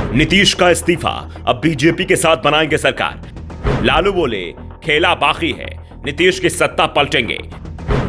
नीतीश का इस्तीफा, अब बीजेपी के साथ बनाएंगे सरकार। लालू बोले खेला बाकी है, नीतीश की सत्ता पलटेंगे।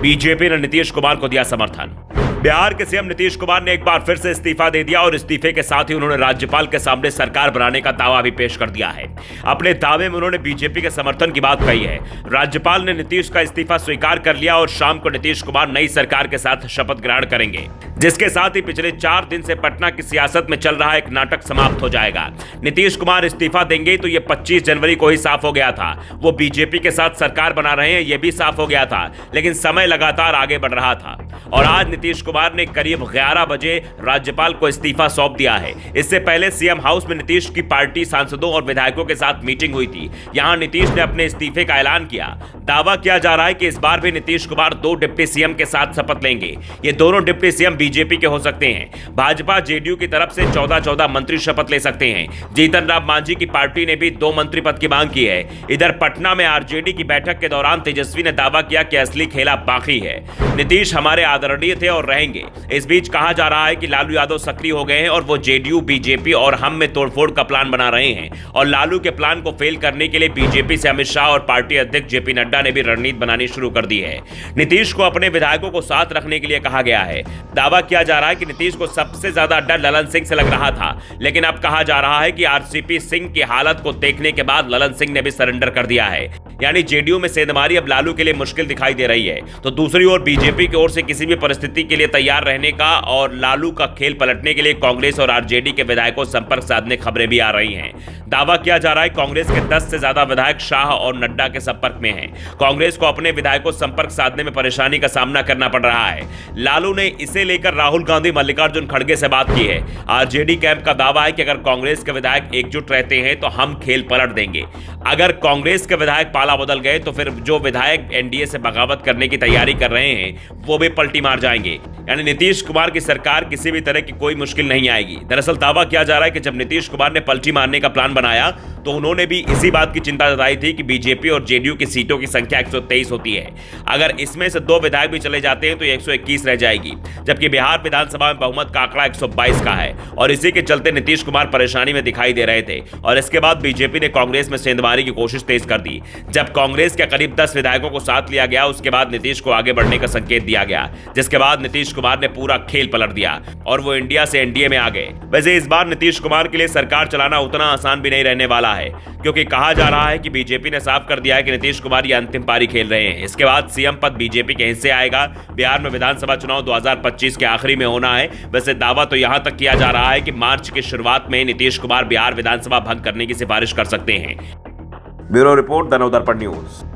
बीजेपी ने नीतीश कुमार को दिया समर्थन। बिहार के सीएम नीतीश कुमार ने एक बार फिर से इस्तीफा दे दिया और इस्तीफे के साथ ही उन्होंने राज्यपाल के सामने सरकार बनाने का दावा भी पेश कर दिया है। अपने दावे में उन्होंने बीजेपी के समर्थन की बात कही है। राज्यपाल ने नीतीश का इस्तीफा स्वीकार कर लिया और शाम को नीतीश कुमार नई सरकार के साथ शपथ ग्रहण करेंगे, जिसके साथ ही पिछले 4 दिन से पटना की सियासत में चल रहा एक नाटक समाप्त हो जाएगा। नीतीश कुमार इस्तीफा देंगे तो यह 25 जनवरी को ही साफ हो गया था। वो बीजेपी के साथ सरकार बना रहे हैं, यह भी साफ हो गया था, लेकिन समय लगातार आगे बढ़ रहा था और आज नीतीश कुमार ने करीब 11 बजे राज्यपाल को इस्तीफा सौंप दिया है। इससे पहले सीएम हाउस में नीतीश की पार्टी सांसदों और विधायकों के साथ मीटिंग हुई थी। यहां नीतीश ने अपने इस्तीफे का ऐलान किया। दावा किया जा रहा है कि इस बार भी नीतीश कुमार 2 डिप्टी सीएम के साथ शपथ लेंगे। ये दोनों डिप्टी सीएम बीजेपी के हो सकते हैं। भाजपा जेडीयू की तरफ से 14 मंत्री शपथ ले सकते हैं। जीतन राम मांझी की पार्टी ने भी 2 मंत्री पद की मांग की है। इधर पटना में आरजेडी की बैठक के दौरान तेजस्वी ने दावा किया कि असली खेला बाकी है। नीतीश हमारे आदरणीय थे और रहेंगे। इस बीच कहा जा रहा है कि लालू यादव सक्रिय हो गए हैं और वो जेडीयू, बीजेपी और हम में तोड़फोड़ का प्लान बना रहे हैं और लालू के प्लान को फेल करने के लिए बीजेपी से अमित शाह और पार्टी अध्यक्ष जेपी नड्डा ने भी रणनीति बनानी शुरू कर दी है। नीतीश को अपने विधायकों को साथ रखने के लिए कहा गया है। दावा किया जा रहा है कि नीतीश को सबसे ज्यादा डर ललन सिंह से लग रहा था, लेकिन अब कहा जा रहा है कि आरसीपी सिंह की हालत को देखने के बाद ललन सिंह ने भी सरेंडर कर दिया है। यानी जेडीयू में सेंधमारी अब लालू के लिए मुश्किल दिखाई दे रही है। तो दूसरी ओर बीजेपी की ओर से किसी भी परिस्थिति के लिए तैयार रहने का और लालू का खेल पलटने के लिए कांग्रेस और आरजेडी के विधायकों से संपर्क साधने खबरें भी आ रही हैं। दावा किया जा रहा है कांग्रेस के 10 से ज्यादा विधायक शाह और नड्डा के संपर्क में हैं। कांग्रेस को अपने विधायकों से संपर्क साधने में परेशानी का सामना करना पड़ रहा है। लालू ने इसे लेकर राहुल गांधी, मल्लिकार्जुन खड़गे से बात की है। आरजेडी कैंप का दावा है कि अगर कांग्रेस के विधायक एकजुट रहते हैं तो हम खेल पलट देंगे। अगर कांग्रेस के विधायक पाला बदल गए तो फिर जो विधायक एनडीए से बगावत करने की तैयारी कर रहे हैं वो भी पलटी मार जाएंगे। यानी नीतीश कुमार की सरकार किसी भी तरह की कोई मुश्किल नहीं आएगी। दरअसल दावा किया जा रहा है कि जब नीतीश कुमार ने पलटी मारने का प्लान बनाया तो उन्होंने भी इसी बात की चिंता जताई थी कि बीजेपी और जेडीयू की सीटों की संख्या 123 होती है। अगर इसमें से 2 विधायक भी चले जाते हैं तो 121 रह जाएगी, जबकि बिहार विधानसभा में बहुमत का आंकड़ा 122 का है और इसी के चलते नीतीश कुमार परेशानी में दिखाई दे रहे थे। और इसके बाद बीजेपी ने कांग्रेस में सेंधमारी की कोशिश तेज कर दी। जब कांग्रेस के करीब 10 विधायकों को साथ लिया गया, उसके बाद नीतीश को आगे बढ़ने का संकेत दिया गया, जिसके बाद नीतीश कुमार ने पूरा खेल पलट दिया और वो इंडिया से एनडीए में आ गए। वैसे इस बार नीतीश कुमार के लिए सरकार चलाना उतना आसान भी नहीं रहने वाला है, क्योंकि कहा जा रहा है कि बीजेपी ने साफ कर दिया है कि नीतीश कुमार ये अंतिम पारी खेल रहे हैं। इसके बाद सीएम पद बीजेपी के हिस्से आएगा। बिहार में विधानसभा चुनाव 2025 के आखिरी में होना है। वैसे दावा तो यहां तक किया जा रहा है कि मार्च की शुरुआत में नीतीश कुमार बिहार विधानसभा भंग करने की सिफारिश कर सकते हैं। Bureau report, the Navdarpan news.